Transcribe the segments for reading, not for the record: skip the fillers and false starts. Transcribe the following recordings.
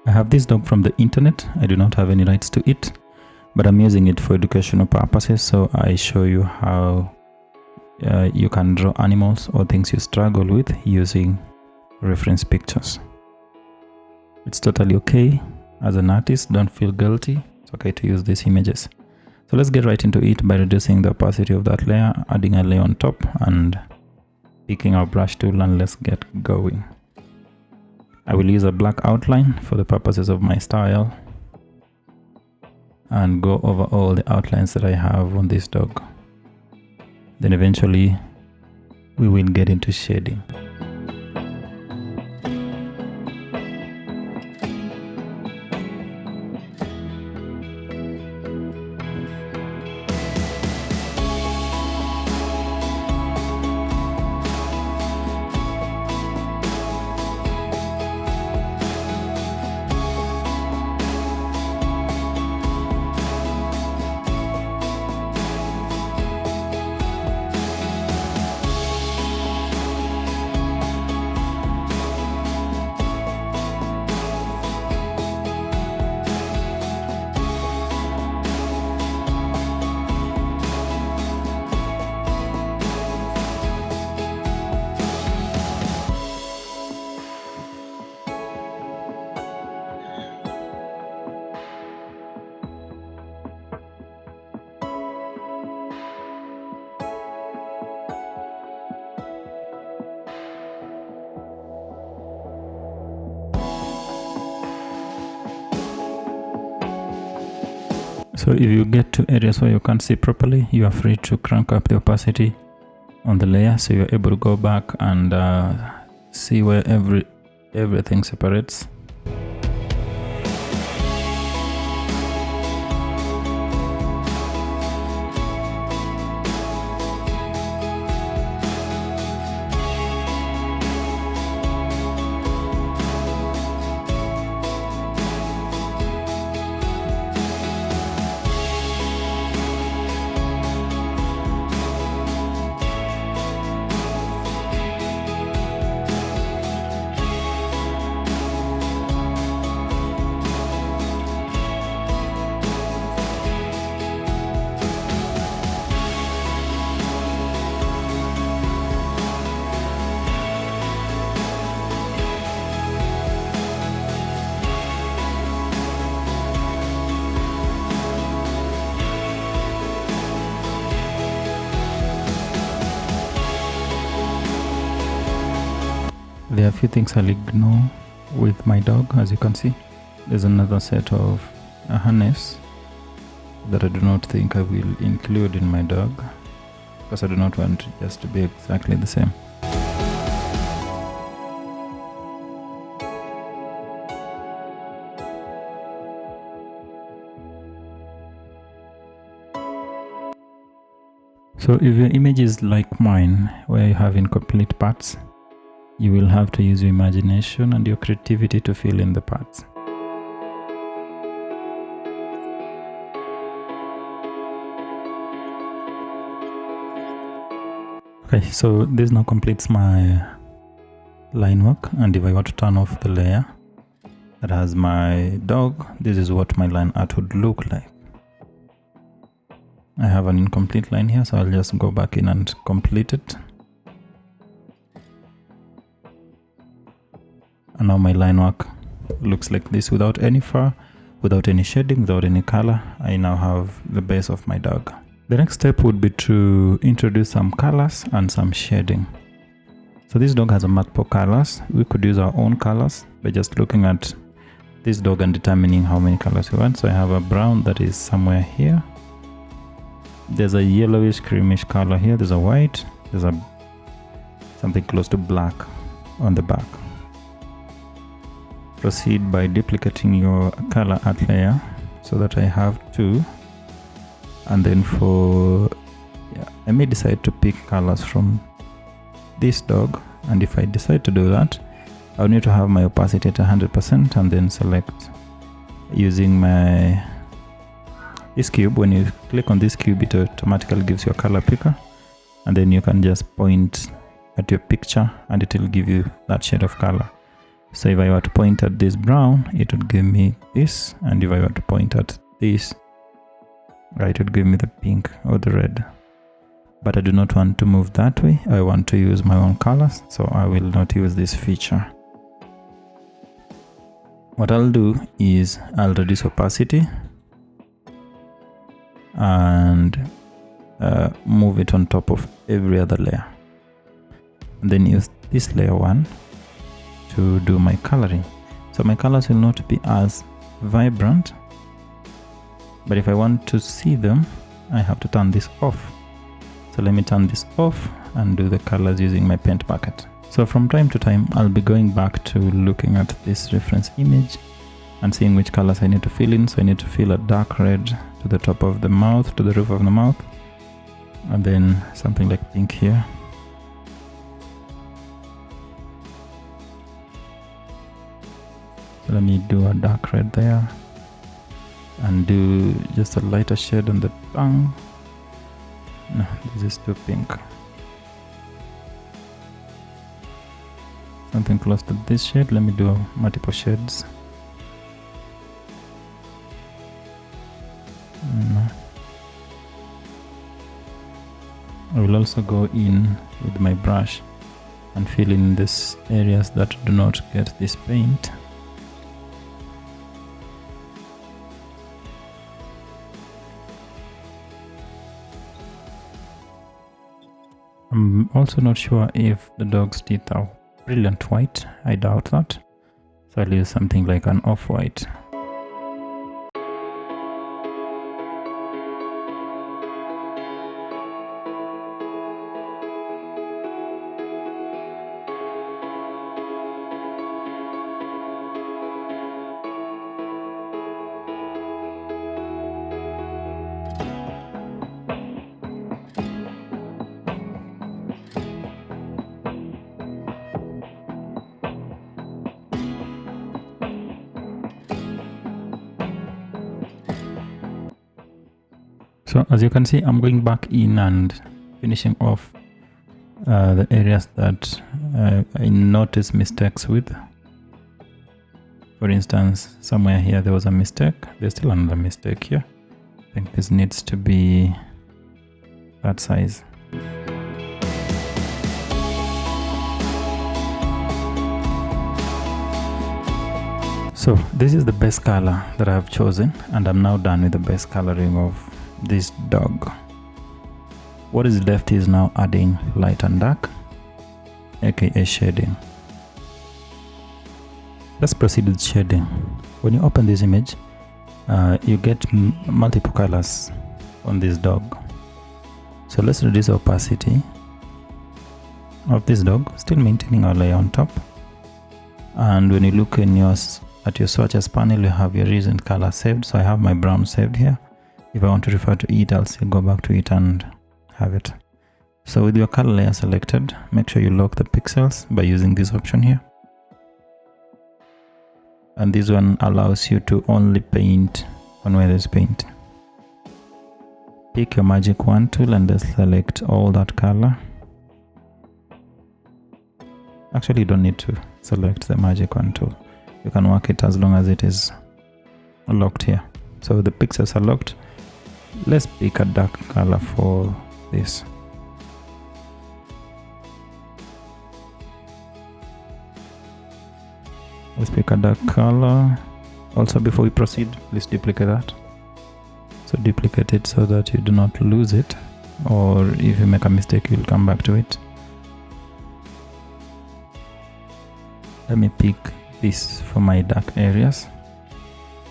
I have this dog from the internet. I do not have any rights to it, but I'm using it for educational purposes, so I show you how you can draw animals or things you struggle with using reference pictures. It's totally okay. As an artist, don't feel guilty. It's okay to use these images. So let's get right into it by reducing the opacity of that layer, adding a layer on top, and picking our brush tool, and let's get going. I will use a black outline for the purposes of my style and go over all the outlines that I have on this dog. Then eventually we will get into shading. So if you get to areas where you can't see properly, you are free to crank up the opacity on the layer so you're able to go back and see where everything separates. There are a few things I'll ignore with my dog. As you can see, there's another set of a harness that I do not think I will include in my dog because I do not want it just to be exactly the same. So if your image is like mine, where you have incomplete parts, you will have to use your imagination and your creativity to fill in the parts. Okay, so this now completes my line work, and if I want to turn off the layer that has my dog, this is what my line art would look like. I have an incomplete line here, so I'll just go back in and complete it. And now my line work looks like this, without any fur, without any shading, without any color. I now have the base of my dog. The next step would be to introduce some colors and some shading. So this dog has a multiple colors. We could use our own colors by just looking at this dog and determining how many colors we want. So I have a brown that is somewhere here. There's a yellowish creamish color here. There's a white. There's something close to black on the back. Proceed by duplicating your color art layer so that I have two, and then I may decide to pick colors from this dog, and if I decide to do that, I'll need to have my opacity at 100% and then select using this cube. When you click on this cube, it automatically gives you a color picker, and then you can just point at your picture and it will give you that shade of color. So if I were to point at this brown, it would give me this, and if I were to point at this, it would give me the pink or the red. But I do not want to move that way. I want to use my own colors, so I will not use this feature. What I'll do is I'll reduce opacity and move it on top of every other layer, and then use this layer 1 to do my coloring. So my colors will not be as vibrant, but if I want to see them, I have to turn this off. So let me turn this off and do the colors using my paint bucket. So from time to time, I'll be going back to looking at this reference image and seeing which colors I need to fill in. So I need to fill a dark red to the top of the mouth, to the roof of the mouth, and then something like pink here. So let me do a dark red there and do just a lighter shade on the tongue. No, this is too pink. Something close to this shade. Let me do multiple shades. No. I will also go in with my brush and fill in these areas that do not get this paint. I'm also not sure if the dog's teeth are brilliant white. I doubt that. So I'll use something like an off-white. So as you can see, I'm going back in and finishing off the areas that I noticed mistakes with. For instance, somewhere here there was a mistake. There's still another mistake here. I think this needs to be that size. So this is the base color that I have chosen, and I'm now done with the base coloring of this dog. What is left is now adding light and dark, aka shading. Let's proceed with shading. When you open this image, you get multiple colors on this dog. So let's reduce the opacity of this dog, still maintaining our layer on top. And when you look in at your swatches panel, you have your recent color saved. So I have my brown saved here. If I want to refer to it, I'll still go back to it and have it. So with your color layer selected, make sure you lock the pixels by using this option here. And this one allows you to only paint on where there's paint. Pick your magic wand tool and just select all that color. Actually, you don't need to select the magic wand tool. You can work it as long as it is locked here. So the pixels are locked. Let's pick a dark color for this. Let's pick a dark color. Also, before we proceed, please duplicate that. So duplicate it so that you do not lose it, or if you make a mistake, you'll come back to it. Let me pick this for my dark areas.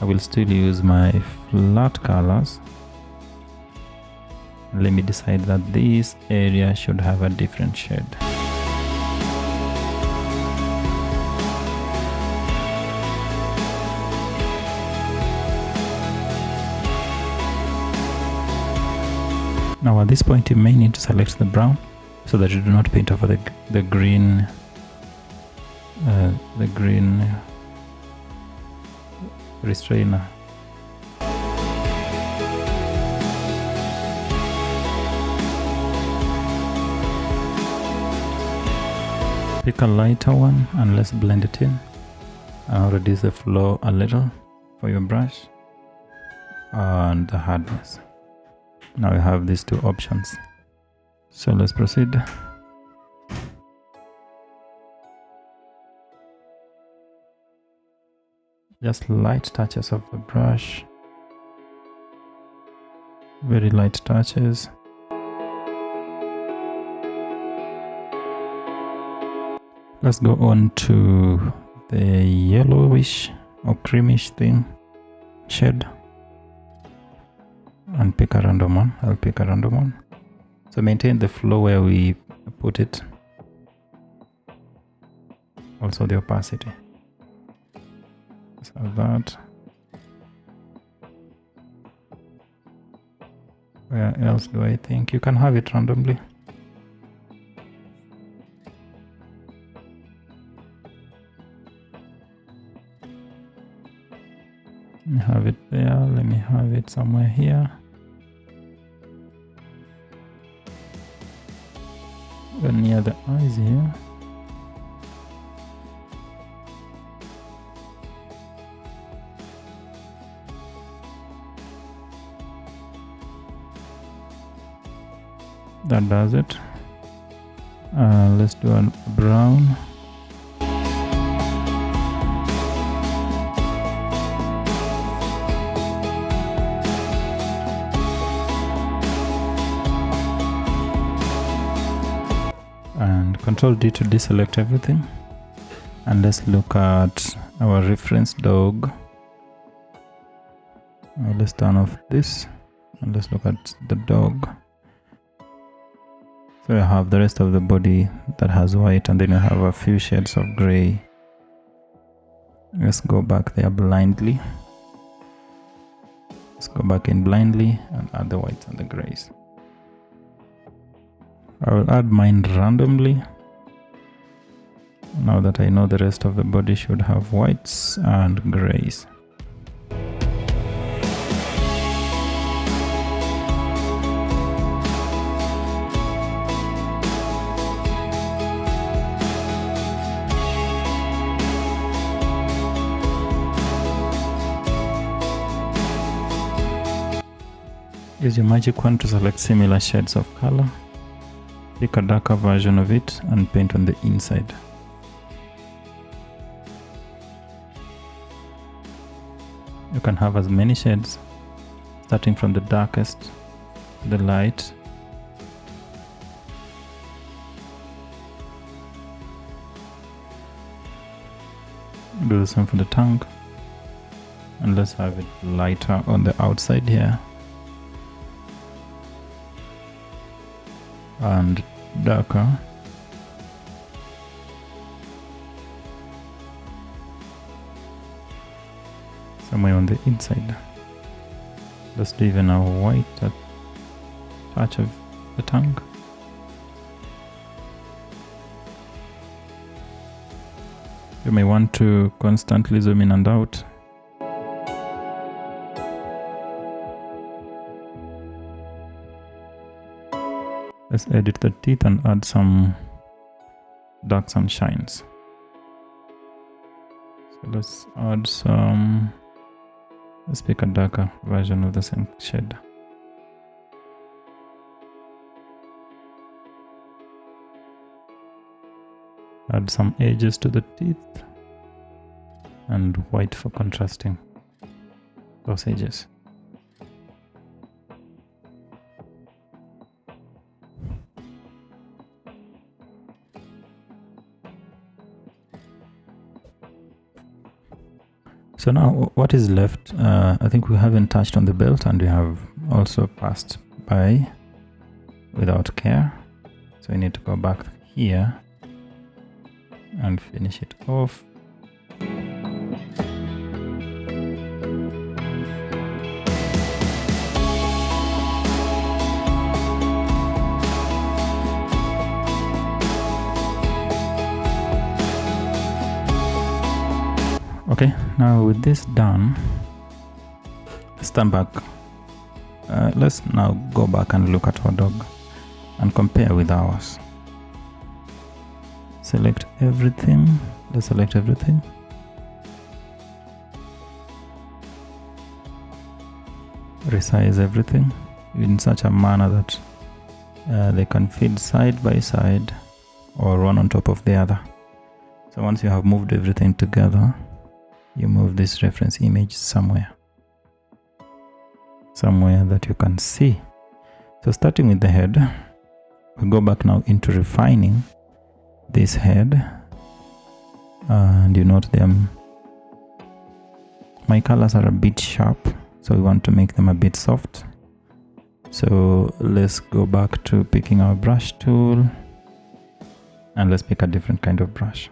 I will still use my flat colors. Let me decide that this area should have a different shade. Now at this point you may need to select the brown so that you do not paint over the green restrainer. Pick a lighter one and let's blend it in. I'll reduce the flow a little for your brush and the hardness. Now you have these two options. So let's proceed. Just light touches of the brush. Very light touches. Let's go on to the yellowish or creamish thing shade and pick a random one. I'll pick a random one. So maintain the flow where we put it. Also the opacity. So that. Where else do I think? You can have it randomly. Let me have it there. Let me have it somewhere here. Near the eyes here. That does it. Let's do a brown. And Control D to deselect everything. And let's look at our reference dog. Let's turn off this and let's look at the dog. So you have the rest of the body that has white, and then you have a few shades of gray. Let's go back there blindly. Let's go back in blindly and add the whites and the grays. I will add mine randomly. Now that I know the rest of the body should have whites and grays. Use your magic wand to select similar shades of color. Pick a darker version of it and paint on the inside. You can have as many shades, starting from the darkest to the light. Do the same for the tongue. And let's have it lighter on the outside here. And darker somewhere on the inside. Let's do even a white touch of the tongue. You may want to constantly zoom in and out. Let's edit the teeth and add some darks and shines. So let's add some, let's pick a darker version of the same shade. Add some edges to the teeth and white for contrasting those edges. So now what is left? I think we haven't touched on the belt, and we have also passed by without care. So we need to go back here and finish it off. Okay, now with this done, let's turn back. Let's now go back and look at our dog and compare with ours. Select everything. Let's select everything. resize everything in such a manner that they can feed side by side or one on top of the other. So once you have moved everything together, you move this reference image somewhere that you can see. So starting with the head, we go back now into refining this head, and you note them. My colors are a bit sharp, so we want to make them a bit soft. So let's go back to picking our brush tool, and let's pick a different kind of brush.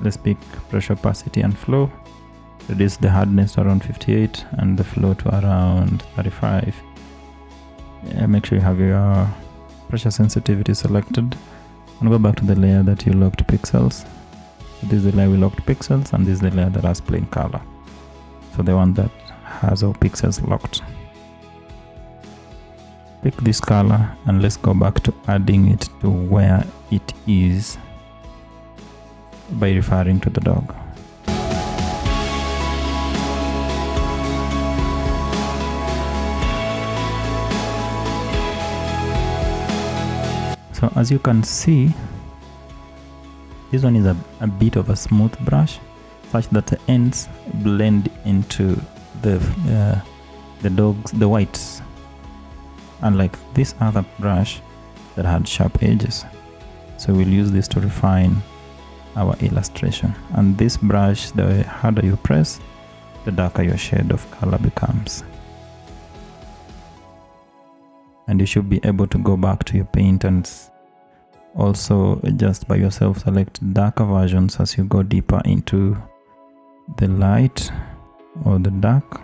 Let's pick brush opacity and flow. Reduce the hardness to around 58 and the flow to around 35. Make sure you have your pressure sensitivity selected, and go back to the layer that you locked pixels. So this is the layer we locked pixels, and this is the layer that has plain color. So the one that has all pixels locked. Pick this color and let's go back to adding it to where it is by referring to the dog. So as you can see, this one is a bit of a smooth brush, such that the ends blend into the whites, unlike this other brush that had sharp edges. So we'll use this to refine our illustration. And this brush, the harder you press, the darker your shade of color becomes. And you should be able to go back to your paint and also just by yourself select darker versions as you go deeper into the light or the dark.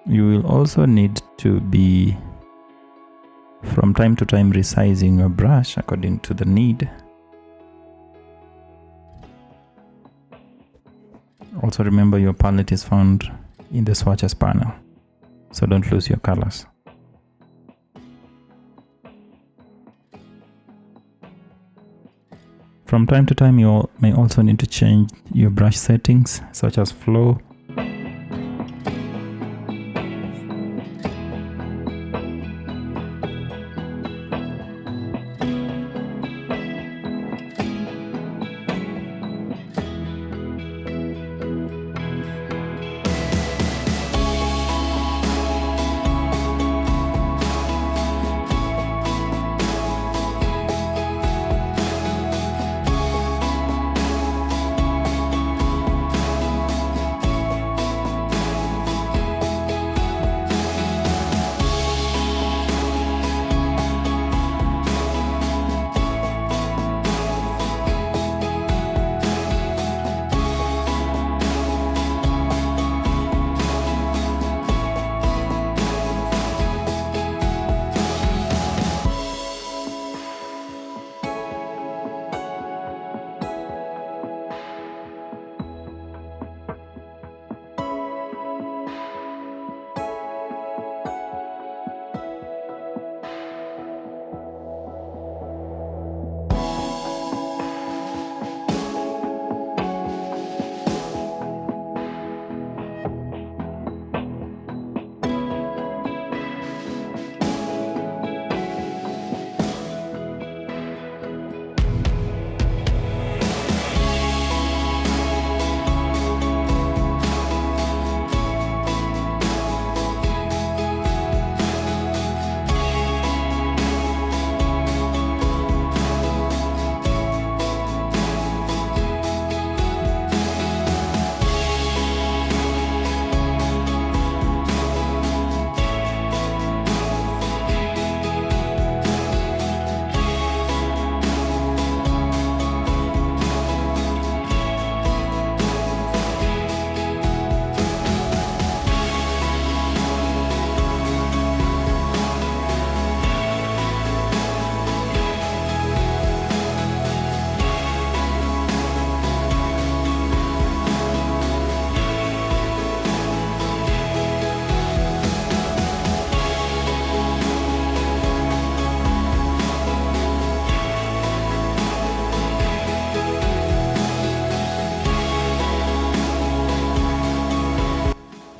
You will also need to be from time to time resizing your brush according to the need. Also remember your palette is found in the swatches panel, so don't lose your colors. From time to time you may also need to change your brush settings such as flow,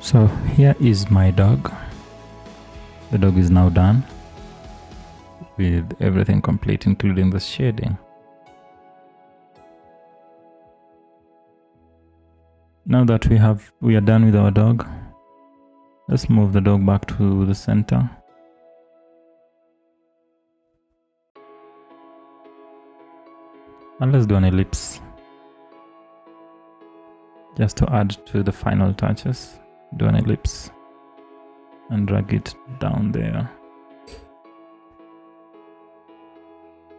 So here is my dog. The dog is now done with everything complete, including the shading. Now that we are done with our dog, let's move the dog back to the center. And let's do an ellipse. Just to add to the final touches, do an ellipse and drag it down there.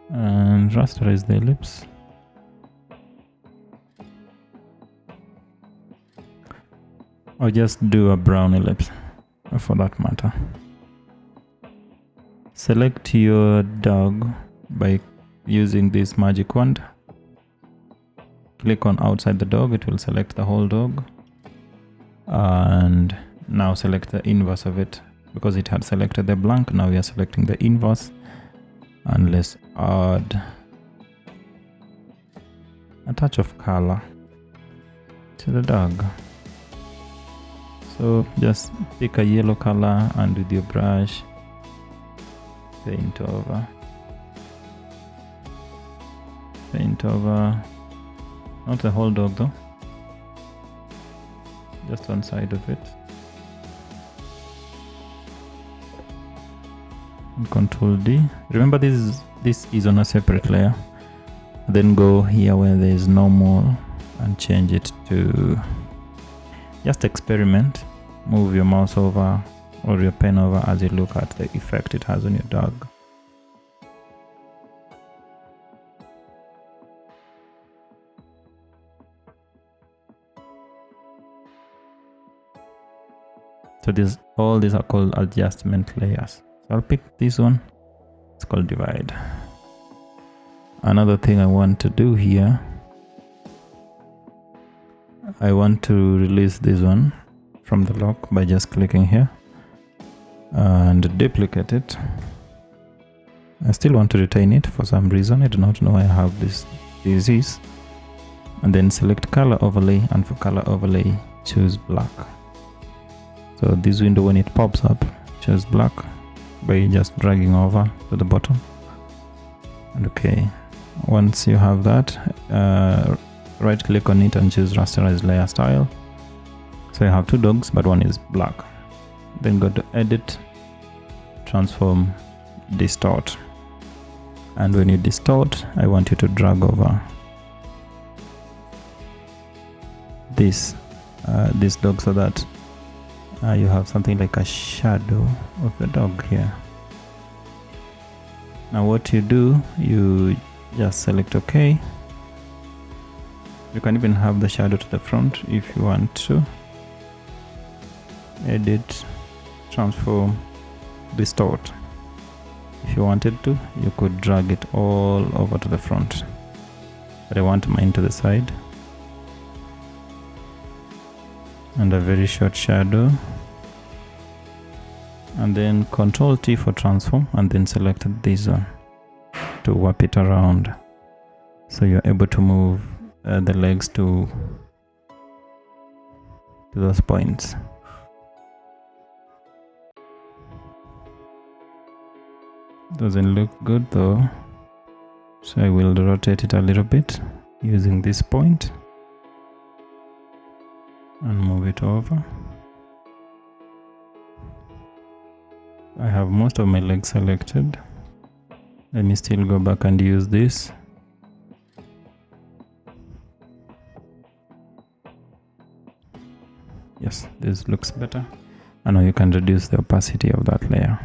And rasterize the ellipse. Or just do a brown ellipse for that matter. Select your dog by using this magic wand. Click on outside the dog, it will select the whole dog. And now select the inverse of it. Because it had selected the blank, now we are selecting the inverse. And let's add a touch of color to the dog. So just pick a yellow color and with your brush paint over. Paint over, not the whole dog though, just one side of it. And Control D. Remember this is on a separate layer. Then go here where there is normal and change it to, just experiment. Move your mouse over or your pen over as you look at the effect it has on your dog. So all these are called adjustment layers. So I'll pick this one. It's called divide. Another thing I want to do here, I want to release this one from the lock by just clicking here and duplicate it. I still want to retain it for some reason. I do not know I have this disease. And then select color overlay, and for color overlay choose black. So this window, when it pops up, choose black by just dragging over to the bottom. And okay, once you have that, right click on it and choose rasterize layer style. So you have two dogs, but one is black. Then go to edit, transform, distort. And when you distort, I want you to drag over this dog so that you have something like a shadow of the dog here. Now what you do, you just select OK. You can even have the shadow to the front if you want to. Edit, transform, distort. If you wanted to, you could drag it all over to the front, but I want mine to the side. And a very short shadow, and then Control T for transform, and then select this one to warp it around so you're able to move the legs to those points. Doesn't look good though, so I will rotate it a little bit using this point and move it over. I have most of my legs selected. Let me still go back and use this. Yes, this looks better. And now you can reduce the opacity of that layer.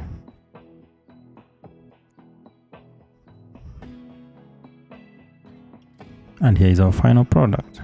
And here is our final product.